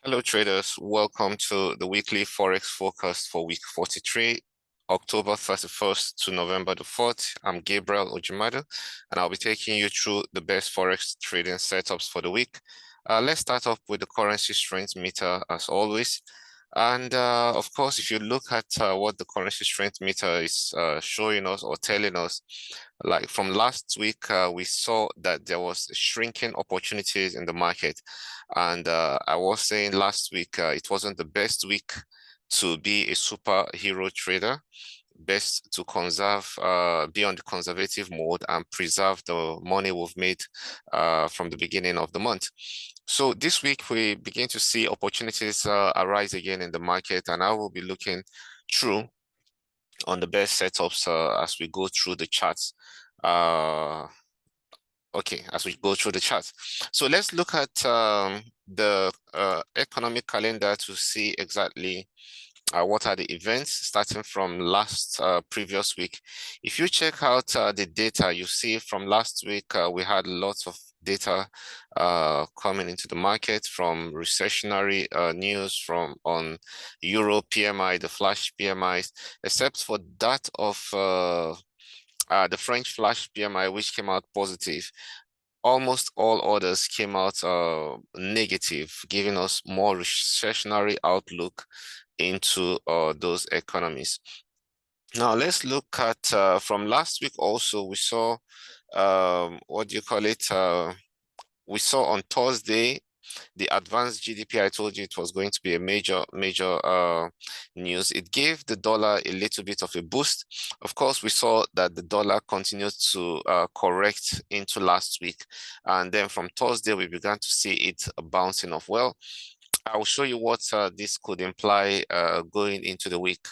Hello traders, welcome to the weekly Forex forecast for week 43, October 31st to November the 4th. I'm Gabriel Ojimado, and I'll be taking you through the best Forex trading setups for the week. Let's start off with the currency strength meter as always. And of course, if you look at what the currency strength meter is showing us or telling us, like from last week, we saw that there was shrinking opportunities in the market. And I was saying last week, it wasn't the best week to be a superhero trader. Best to conserve, be on the conservative mode and preserve the money we've made from the beginning of the month. So this week we begin to see opportunities arise again in the market, and I will be looking through on the best setups as we go through the charts. Okay, as we go through the charts. So let's look at the economic calendar to see exactly what are the events starting from last previous week. If you check out the data, you see from last week, we had lots of data coming into the market from recessionary news from on Euro PMI, the flash PMIs, except for that of the French flash PMI, which came out positive. Almost all others came out negative, giving us more recessionary outlook into those economies. Now let's look at from last week also, we saw what do you call it? We saw on Thursday the advanced GDP. I told you it was going to be a major news. It gave the dollar a little bit of a boost. Of course, we saw that the dollar continued to correct into last week, and then from Thursday we began to see it bouncing off. Well, I'll show you what this could imply going into the week,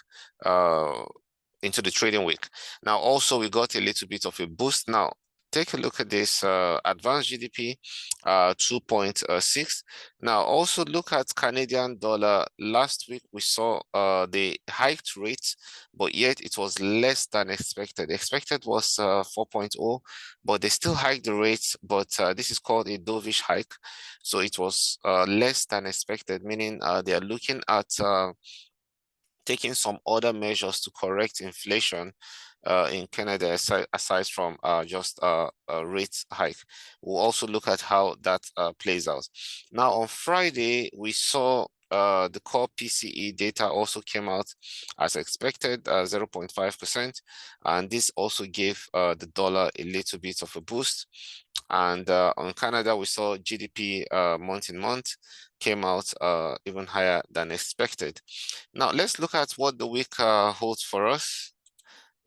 into the trading week. Now, also, we got a little bit of a boost. Now, take a look at this advanced GDP, 2.6. Now, also look at Canadian dollar. Last week, we saw the hiked rate, but yet it was less than expected. Expected was 4.0, but they still hiked the rate, but this is called a dovish hike. So it was less than expected, meaning they are looking at taking some other measures to correct inflation in Canada, aside from just a rate hike. We'll also look at how that plays out. Now, on Friday, we saw the core PCE data also came out as expected, 0.5%, and this also gave the dollar a little bit of a boost. And on Canada, we saw GDP month in month came out even higher than expected. Now, let's look at what the week holds for us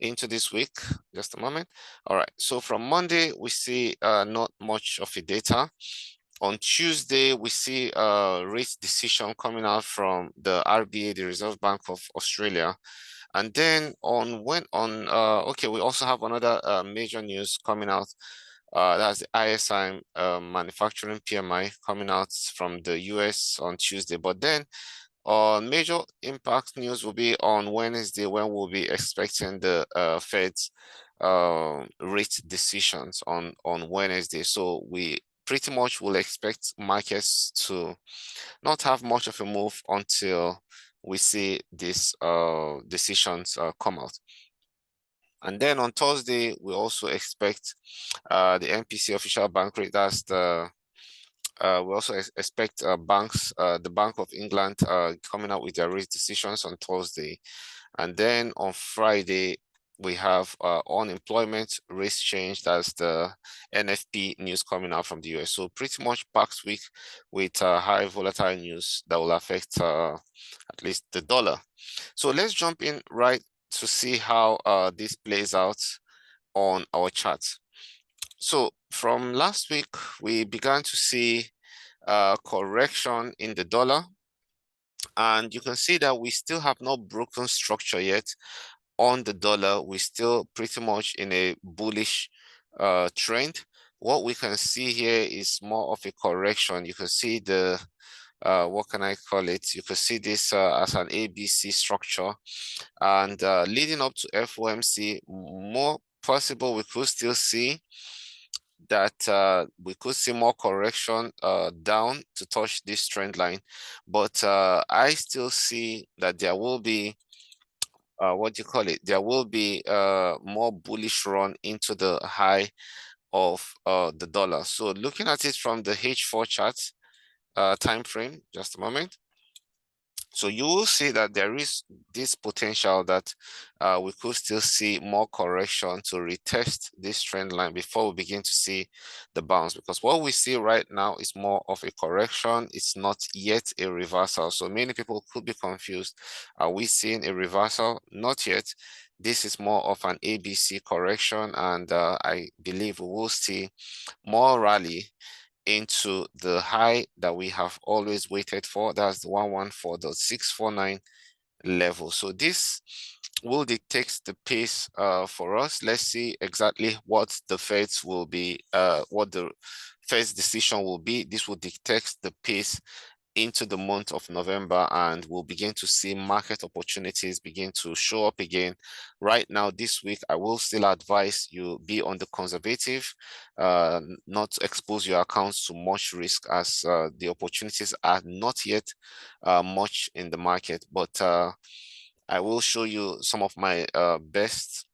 into this week. Just a moment. All right. So from Monday, we see not much of a data. On Tuesday, we see a rate decision coming out from the RBA, the Reserve Bank of Australia. And then okay, we also have another major news coming out. That's the ISI manufacturing PMI coming out from the US on Tuesday. But then major impact news will be on Wednesday, when we'll be expecting the Fed's rate decisions on Wednesday. So we pretty much will expect markets to not have much of a move until we see these decisions come out. And then on Thursday, we also expect the MPC official bank rate. That's the we also expect banks, the Bank of England, coming out with their rate decisions on Thursday. And then on Friday, we have unemployment rate change. That's the NFP news coming out from the US. So pretty much packed week with high volatile news that will affect at least the dollar. So let's jump in right to see how this plays out on our chart. So from last week, we began to see correction in the dollar, and you can see that we still have not broken structure yet on the dollar. We're still pretty much in a bullish trend. What we can see here is more of a correction. You can see the what can I call it? You can see this as an ABC structure, and leading up to FOMC, more possible we could still see that we could see more correction down to touch this trend line, but I still see that there will be what do you call it? There will be more bullish run into the high of the dollar. So looking at it from the H4 chart time frame, just a moment. So you will see that there is this potential that we could still see more correction to retest this trend line before we begin to see the bounce, because what we see right now is more of a correction. It's not yet a reversal. So many people could be confused. Are we seeing a reversal? Not yet. This is more of an ABC correction, and I believe we will see more rally into the high that we have always waited for. That's the 114.649 level. So this will dictate the pace for us. Let's see exactly what the Fed's will be, what the Fed's decision will be. This will dictate the pace into the month of November, and we'll begin to see market opportunities begin to show up again. Right now, this week, I will still advise you be on the conservative, not expose your accounts to much risk, as the opportunities are not yet much in the market. But I will show you some of my best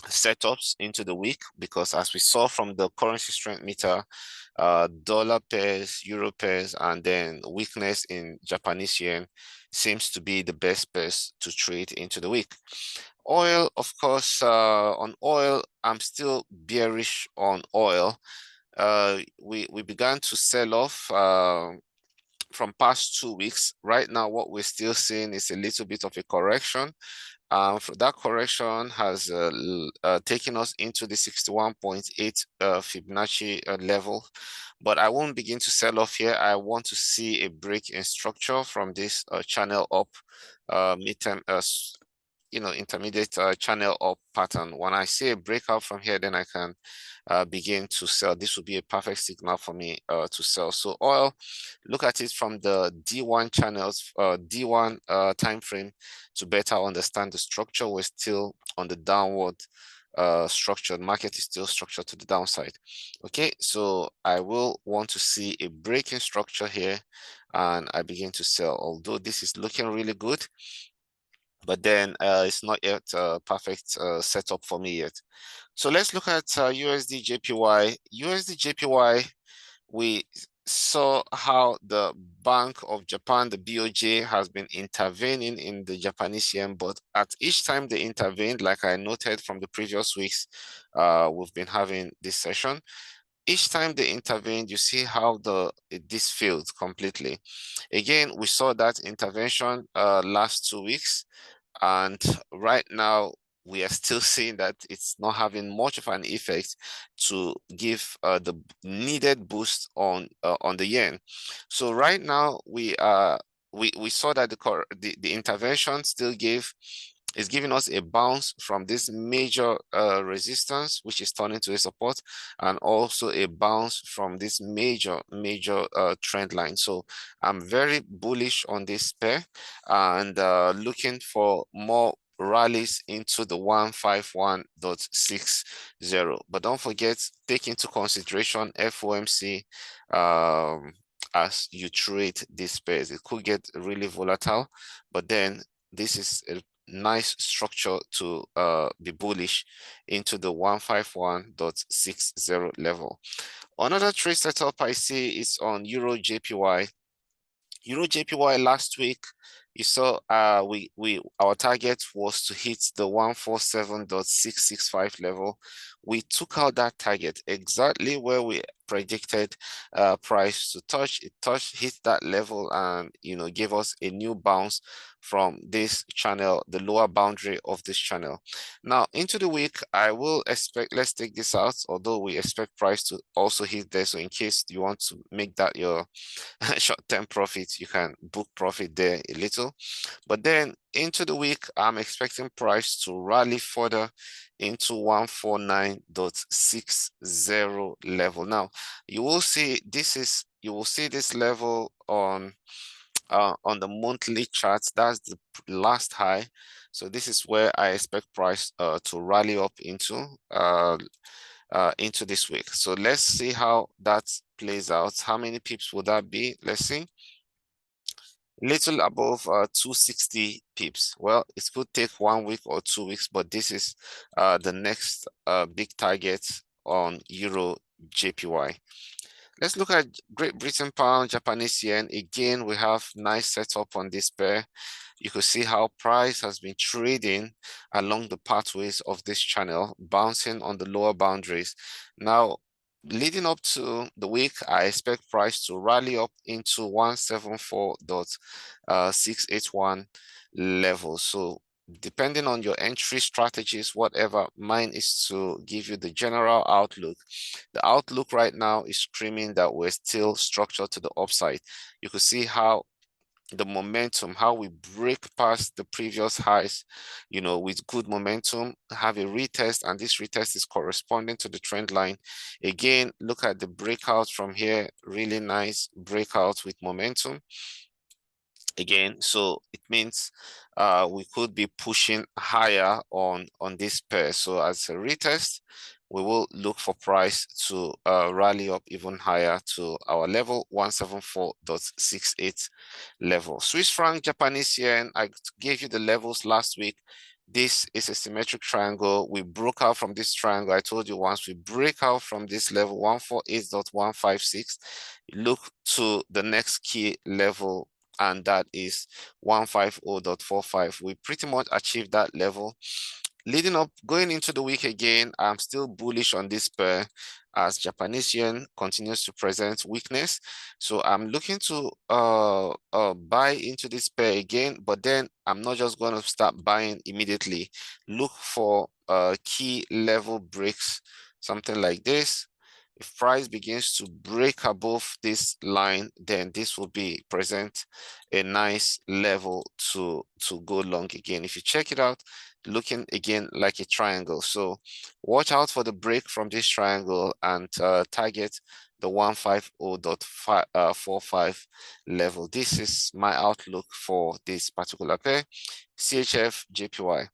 setups into the week, because as we saw from the currency strength meter, dollar pairs, euro pairs, and then weakness in Japanese yen seems to be the best pairs to trade into the week. Oil, of course, on oil, I'm still bearish on oil. We began to sell off from past 2 weeks. Right now, what we're still seeing is a little bit of a correction. That correction has taken us into the 61.8 Fibonacci level, but I won't begin to sell off here. I want to see a break in structure from this channel up midterm intermediate channel up pattern. When I see a breakout from here, then I can begin to sell. This would be a perfect signal for me to sell. So oil, look at it from the D1 channels, D1 time frame to better understand the structure. We're still on the downward structure. The market is still structured to the downside. Okay, so I will want to see a break in structure here, and I begin to sell. Although this is looking really good, but then it's not yet a perfect setup for me yet. So let's look at USD JPY. USD JPY, we saw how the Bank of Japan, the BOJ, has been intervening in the Japanese yen, but at each time they intervened, like I noted from the previous weeks, we've been having this session. Each time they intervened, you see how this failed completely. Again, we saw that intervention last 2 weeks. And right now, we are still seeing that it's not having much of an effect to give the needed boost on the yen. So right now, we saw that the intervention still is giving us a bounce from this major resistance, which is turning to a support, and also a bounce from this major trend line. So I'm very bullish on this pair, and looking for more rallies into the 151.60. But don't forget, take into consideration FOMC as you trade these pairs. It could get really volatile, but then this is a nice structure to be bullish into the 151.60 level. Another trade setup I see is on Euro JPY. Euro JPY last week, you saw our target was to hit the 147.665 level. We took out that target exactly where we predicted price to touch. It hit that level, and gave us a new bounce from this channel, the lower boundary of this channel. Now into the week, I will expect, let's take this out, although we expect price to also hit there. So in case you want to make that your short-term profit, you can book profit there a little. But then into the week, I'm expecting price to rally further into 149.60 level. Now you will see this level on the monthly charts. That's the last high. So this is where I expect price to rally up into. into this week. So let's see how that plays out. How many pips would that be? Let's see. Little above 260 pips. Well, it could take 1 week or 2 weeks, but this is the next big target on Euro JPY. Let's look at Great Britain pound, Japanese yen. Again, we have nice setup on this pair. You could see how price has been trading along the pathways of this channel, bouncing on the lower boundaries. Now, leading up to the week, I expect price to rally up into 174.681 level. So depending on your entry strategies, whatever, mine is to give you the general outlook. The outlook right now is screaming that we're still structured to the upside. You could see how the momentum, how we break past the previous highs, with good momentum, have a retest, and this retest is corresponding to the trend line. Again, look at the breakout from here, really nice breakout with momentum. Again, so it means we could be pushing higher on this pair. So as a retest, we will look for price to rally up even higher to our level 174.68 level. Swiss franc, Japanese yen, I gave you the levels last week. This is a symmetric triangle. We broke out from this triangle. I told you once we break out from this level 148.156, look to the next key level, and that is 150.45. We pretty much achieved that level. Leading up, going into the week again, I'm still bullish on this pair as Japanese yen continues to present weakness. So I'm looking to buy into this pair again, but then I'm not just going to start buying immediately. Look for key level breaks, something like this. If price begins to break above this line, then this will be present a nice level to go long again. If you check it out, looking again like a triangle. So watch out for the break from this triangle and target the 150.45 level. This is my outlook for this particular pair, CHF JPY.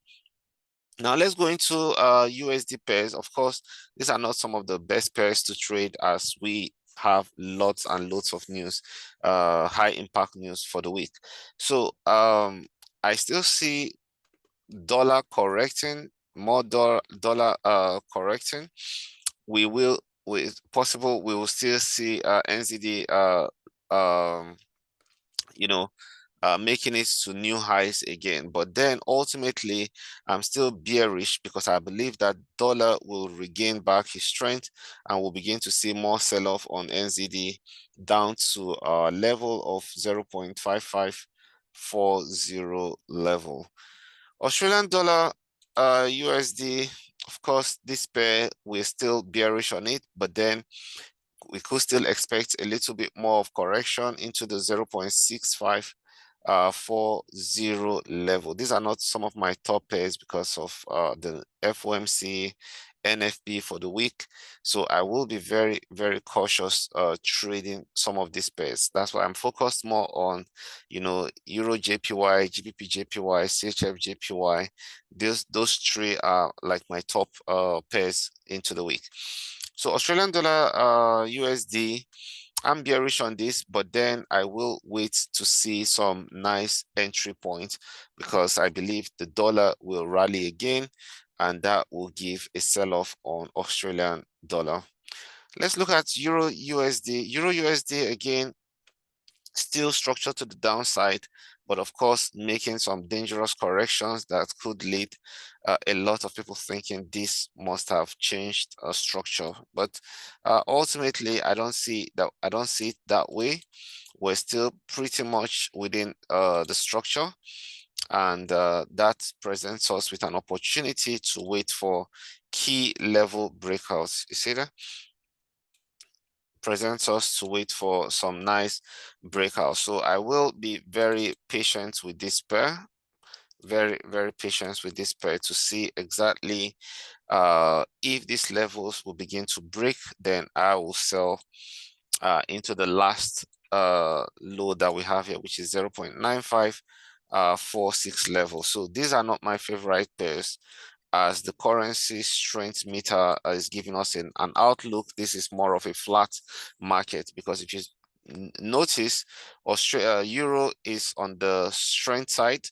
Now let's go into USD pairs. Of course, these are not some of the best pairs to trade as we have lots and lots of news, high impact news for the week. So I still see dollar correcting, more dollar correcting. We will, with possible, we will still see NZD making it to new highs again. But then ultimately, I'm still bearish because I believe that dollar will regain back his strength and we'll begin to see more sell-off on NZD down to a level of 0.5540 level. Australian dollar, USD, of course, this pair, we're still bearish on it, but then we could still expect a little bit more of correction into the 0.6540 level. These are not some of my top pairs because of the FOMC NFP for the week. So I will be very, very cautious trading some of these pairs. That's why I'm focused more on, Euro JPY, GBP JPY, CHF JPY. Those three are like my top pairs into the week. So Australian dollar, USD, I'm bearish on this, but then I will wait to see some nice entry points because I believe the dollar will rally again and that will give a sell-off on Australian dollar. Let's look at Euro USD. Euro USD again, still structured to the downside, but of course making some dangerous corrections that could lead a lot of people thinking this must have changed structure. But ultimately, I don't see it that way. We're still pretty much within the structure, and that presents us with an opportunity to wait for key level breakouts. You see that? Presents us to wait for some nice breakouts. So I will be very patient with this pair, very, very patient with this pair to see exactly if these levels will begin to break, then I will sell into the last low that we have here, which is 0.9546 level. So these are not my favorite pairs. as the currency strength meter is giving us an outlook. This is more of a flat market, because if you notice, Australia euro is on the strength side,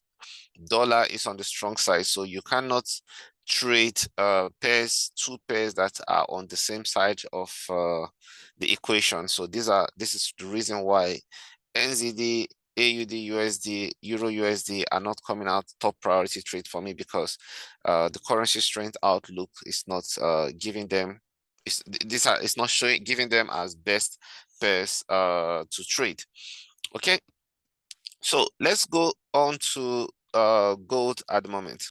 dollar is on the strong side, so you cannot trade two pairs that are on the same side of the equation. So this is the reason why NZD, AUD, USD, Euro USD are not coming out top priority trade for me, because the currency strength outlook is not giving them, it's not showing, giving them as best pairs to trade. Okay, so let's go on to gold at the moment.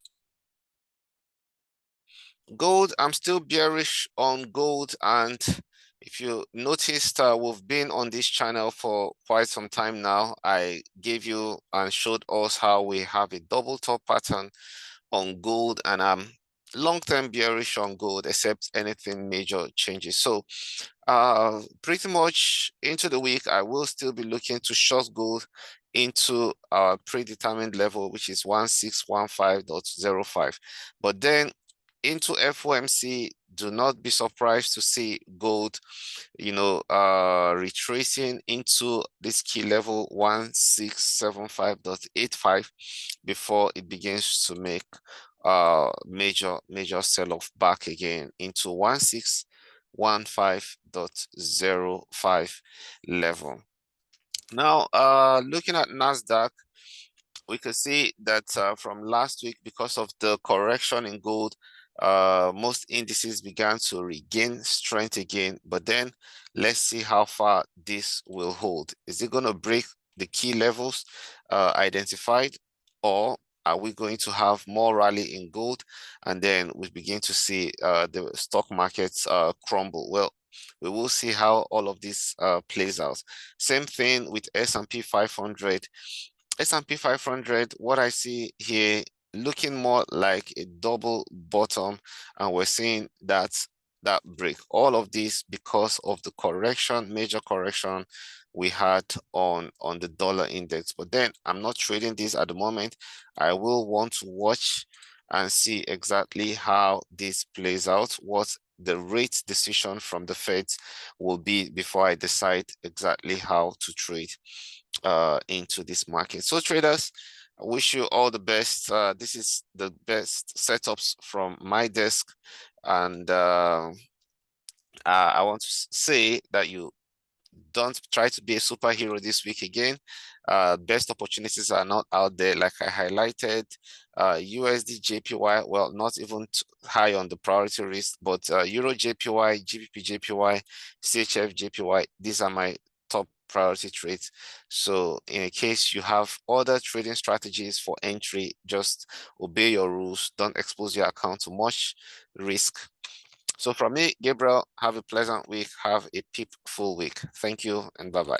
Gold, I'm still bearish on gold, and if you noticed, we've been on this channel for quite some time now. I gave you and showed us how we have a double top pattern on gold, and I'm long-term bearish on gold except anything major changes. So pretty much into the week, I will still be looking to short gold into our predetermined level, which is 1615.05. But then into FOMC, do not be surprised to see gold, retracing into this key level 1675.85 before it begins to make major sell-off back again into 1615.05 level. Now, looking at Nasdaq, we could see that from last week, because of the correction in gold, most indices began to regain strength again. But then let's see how far this will hold. Is it going to break the key levels identified, or are we going to have more rally in gold and then we begin to see the stock markets crumble? Well, we will see how all of this plays out. Same thing with S&P 500. S&P 500, what I see here, looking more like a double bottom, and we're seeing that break. All of this because of the correction, major correction we had on the dollar index. But then I'm not trading this at the moment. I will want to watch and see exactly how this plays out, what the rate decision from the Fed will be before I decide exactly how to trade into this market. So traders, I wish you all the best. This is the best setups from my desk, and I want to say that you don't try to be a superhero this week again. Best opportunities are not out there, like I highlighted. USD JPY, well, not even high on the priority list, but Euro JPY, GBP JPY, CHF JPY, these are my top priority trades. So in case you have other trading strategies for entry, just obey your rules. Don't expose your account to much risk. So from me, Gabriel, have a pleasant week. Have a peaceful week. Thank you and bye-bye.